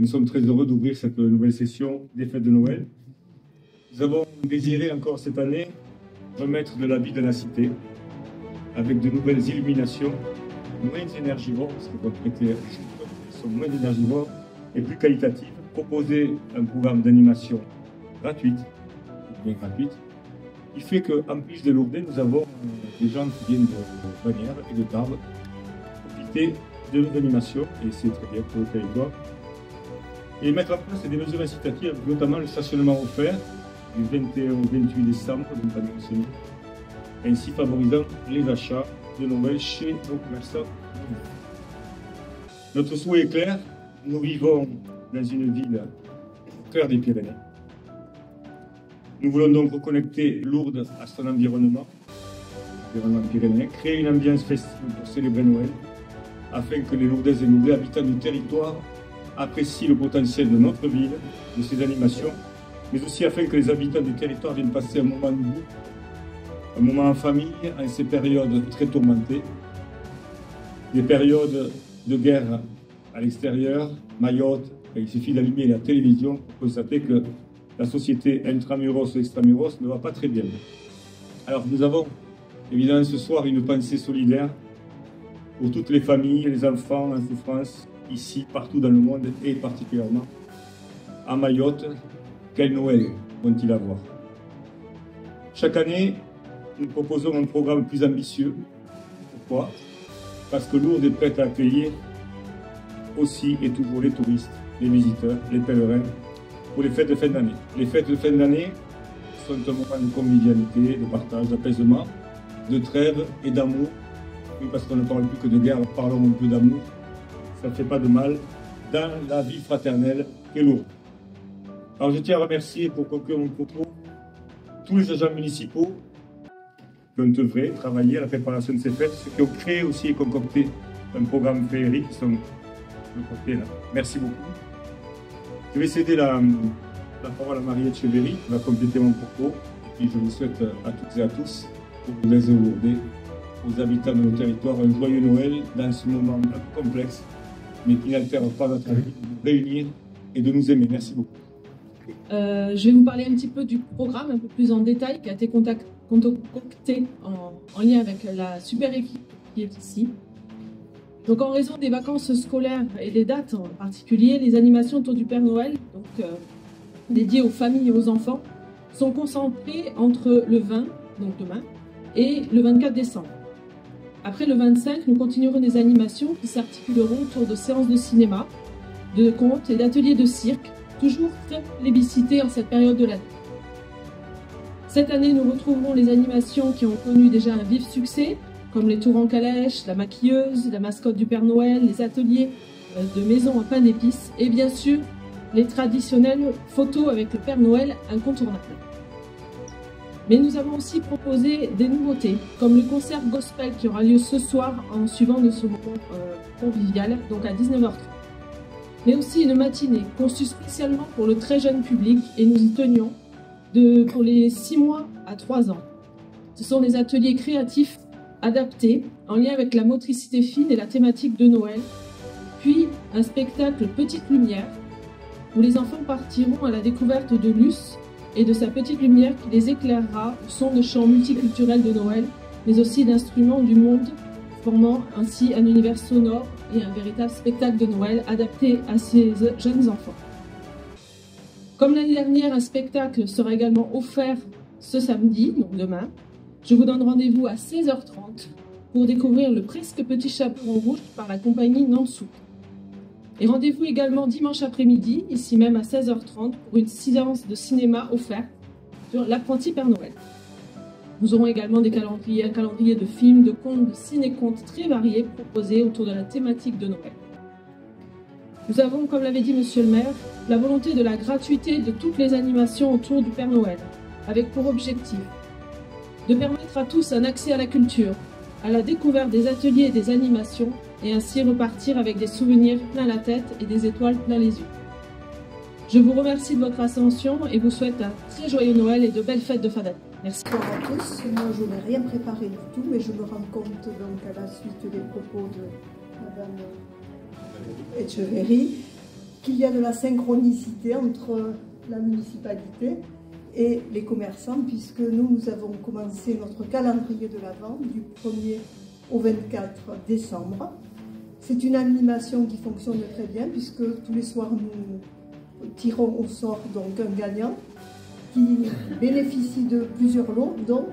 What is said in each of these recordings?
nous sommes très heureux d'ouvrir cette nouvelle session des fêtes de Noël. Nous avons désiré encore cette année remettre de la vie dans la cité avec de nouvelles illuminations, moins énergivores, parce que votre prêter sont moins énergivores et plus qualitatives. Proposer un programme d'animation gratuite, bien gratuite. Il fait qu'en plus de Lourdes, nous avons des gens qui viennent de Bagnères et de Tarbes profiter de nos animations, et c'est très bien pour le territoire. Et mettre en place des mesures incitatives, notamment le stationnement offert du 21 au 28 décembre, donc année enseignée, ainsi favorisant les achats de Noël chez nos commerçants. Notre souhait est clair, nous vivons dans une ville au cœur des Pyrénées. Nous voulons donc reconnecter Lourdes à son environnement pyrénéen, créer une ambiance festive pour célébrer Noël, afin que les Lourdaises et Lourdais habitants du territoire apprécient le potentiel de notre ville, de ses animations, mais aussi afin que les habitants du territoire viennent passer un moment debout, un moment en famille, en ces périodes très tourmentées, des périodes de guerre à l'extérieur, Mayotte. Il suffit d'allumer la télévision pour constater que la société intramuros et extramuros ne va pas très bien. Alors nous avons évidemment ce soir une pensée solidaire pour toutes les familles, les enfants en souffrance, ici, partout dans le monde et particulièrement à Mayotte. Quel Noël vont-ils avoir? Chaque année, nous proposons un programme plus ambitieux. Pourquoi? Parce que Lourdes est prête à accueillir aussi et toujours les touristes, les visiteurs, les pèlerins pour les fêtes de fin d'année. Les fêtes de fin d'année sont un moment de convivialité, de partage, d'apaisement, de trêve et d'amour. Oui, parce qu'on ne parle plus que de guerre, parlons un peu d'amour. Ça ne fait pas de mal dans la vie fraternelle qu'est Lourdes. Alors je tiens à remercier, pour conclure mon propos, tous les agents municipaux qui ont œuvré, travaillé à la préparation de ces fêtes, ceux qui ont créé aussi et concocté un programme féerique qui sont de côté là. Merci beaucoup. Je vais céder la parole à Marie-Ève Chevéry qui va compléter mon propos. Et puis je vous souhaite à toutes et à tous, aux Lourdaises et aux Lourdais, aux habitants de nos territoires, un joyeux Noël dans ce moment complexe, mais qui n'altère pas notre envie de nous réunir et de nous aimer. Merci beaucoup. Je vais vous parler un petit peu du programme, un peu plus en détail, qui a été concocté en lien avec la super équipe qui est ici. Donc en raison des vacances scolaires et des dates en particulier, les animations autour du Père Noël, donc dédiées aux familles et aux enfants, sont concentrées entre le 20, donc demain, et le 24 décembre. Après le 25, nous continuerons des animations qui s'articuleront autour de séances de cinéma, de contes et d'ateliers de cirque, toujours très plébiscités en cette période de l'année. Cette année, nous retrouverons les animations qui ont connu déjà un vif succès, comme les tours en calèche, la maquilleuse, la mascotte du Père Noël, les ateliers de maison à pain d'épices et bien sûr les traditionnelles photos avec le Père Noël incontournables. Mais nous avons aussi proposé des nouveautés, comme le concert gospel qui aura lieu ce soir en suivant de ce moment convivial, donc à 19h30. Mais aussi une matinée conçue spécialement pour le très jeune public et nous y tenions pour les 6 mois à 3 ans. Ce sont des ateliers créatifs adaptés en lien avec la motricité fine et la thématique de Noël, puis un spectacle Petite Lumière où les enfants partiront à la découverte de Luce et de sa petite lumière qui les éclairera au son de chants multiculturels de Noël, mais aussi d'instruments du monde, formant ainsi un univers sonore et un véritable spectacle de Noël adapté à ces jeunes enfants. Comme l'année dernière, un spectacle sera également offert ce samedi, donc demain. Je vous donne rendez-vous à 16h30 pour découvrir le Presque Petit Chaperon Rouge par la compagnie Nansou. Et rendez-vous également dimanche après-midi, ici même à 16h30, pour une séance de cinéma offerte sur l'apprenti Père Noël. Nous aurons également un calendrier de films, de contes, de ciné-contes très variés proposés autour de la thématique de Noël. Nous avons, comme l'avait dit Monsieur le maire, la volonté de la gratuité de toutes les animations autour du Père Noël, avec pour objectif de permettre à tous un accès à la culture, à la découverte des ateliers et des animations, et ainsi repartir avec des souvenirs plein la tête et des étoiles plein les yeux. Je vous remercie de votre attention et vous souhaite un très joyeux Noël et de belles fêtes de fin d'année. Merci. Bonjour à tous. Moi, je n'ai rien préparé du tout, mais je me rends compte donc à la suite des propos de Madame Etcheverry qu'il y a de la synchronicité entre la municipalité et les commerçants, puisque nous avons commencé notre calendrier de l'Avent du 1er au 24 décembre. C'est une animation qui fonctionne très bien, puisque tous les soirs nous tirons au sort donc un gagnant qui bénéficie de plusieurs lots, dont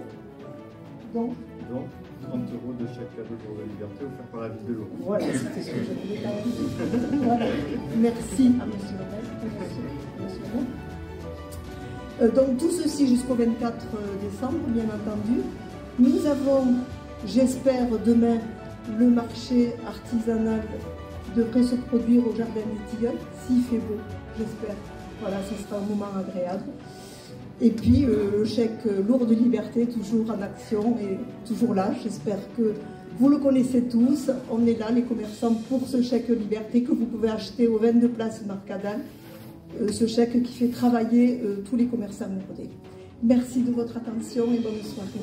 30 € de chèque cadeau pour la liberté offert par la ville de Lourdes. Voilà, c'était ce que je voulais dire. Voilà. Merci à monsieur le maire. Donc tout ceci jusqu'au 24 décembre, bien entendu. Nous avons, j'espère, demain, le marché artisanal qui devrait se produire au Jardin des Tilleuls, s'il fait beau, j'espère. Voilà, ce sera un moment agréable. Et puis le chèque Lourdes Liberté, toujours en action et toujours là. J'espère que vous le connaissez tous. On est là, les commerçants, pour ce chèque Liberté que vous pouvez acheter au 22 place Marcadal. Ce chèque qui fait travailler tous les commerçants lourdais. Merci de votre attention et bonne soirée.